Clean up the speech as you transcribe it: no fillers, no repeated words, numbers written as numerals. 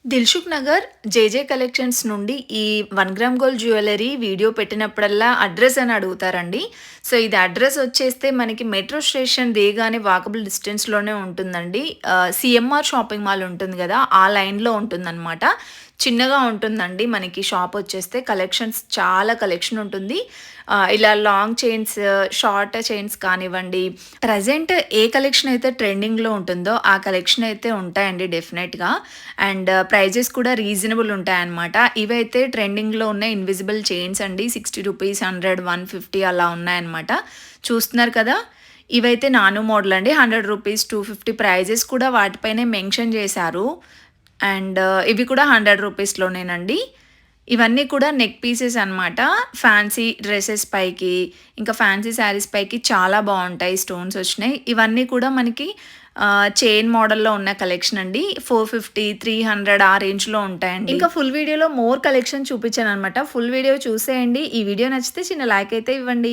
దిల్సుఖ్ నగర్ జేజే collections నుండి ఈ 1 gram gold jewellery video పెట్టినప్పుడల్లా అడ్రస్ అని అడుగుతారండి. సో, ఇది అడ్రస్ వచ్చేస్తే మనకి మెట్రో స్టేషన్ దిగగానే వాకబుల్ డిస్టెన్స్‌లోనే ఉంటుందండి. సీఎంఆర్ షాపింగ్ మాల్ ఉంటుంది గదా! ఆ లైన్‌లో ఉంటుందనమాట. చిన్నగా ఉంటుందండి మనకి షాప్ వచ్చేస్తే. కలెక్షన్స్ చాలా కలెక్షన్ ఉంటుంది. ఇలా లాంగ్ చైన్స్, షార్ట్ చైన్స్ కానివ్వండి, ప్రెజెంట్ ఏ కలెక్షన్ అయితే ట్రెండింగ్‌లో ఉంటుందో ఆ కలెక్షన్ అయితే ఉంటాయండి డెఫినెట్‌గా. అండ్ ప్రైజెస్ కూడా రీజనబుల్ ఉంటాయన్నమాట. ఇవైతే ట్రెండింగ్‌లో ఉన్న ఇన్విజిబుల్ చైన్స్ అండి. రూ. 60, 100, 150 అలా ఉన్నాయన్నమాట. చూస్తున్నారు కదా! ఇవైతే నానో మోడల్ అండి. రూ. 100, 250 ప్రైజెస్ కూడా వాటిపైనే మెన్షన్ చేశారు. అండ్ ఇవి కూడా రూ. 100లోనేనండి. ఇవన్నీ కూడా నెక్ పీసెస్ అనమాట. ఫ్యాన్సీ డ్రెసెస్ పైకి, ఇంకా ఫ్యాన్సీ శారీస్ పైకి చాలా బావుంటాయి. స్టోన్స్ వచ్చినాయి. ఇవన్నీ కూడా మనకి చైన్ మోడల్‌లో ఉన్న కలెక్షన్ అండి. 450, 300 ఆ రేంజ్‌లో ఉంటాయండి. ఇంకా ఫుల్ వీడియోలో మోర్ కలెక్షన్ చూపించాననమాట. ఫుల్ వీడియో చూసేయండి. ఈ వీడియో నచ్చితే చిన్న లైక్ అయితే ఇవ్వండి.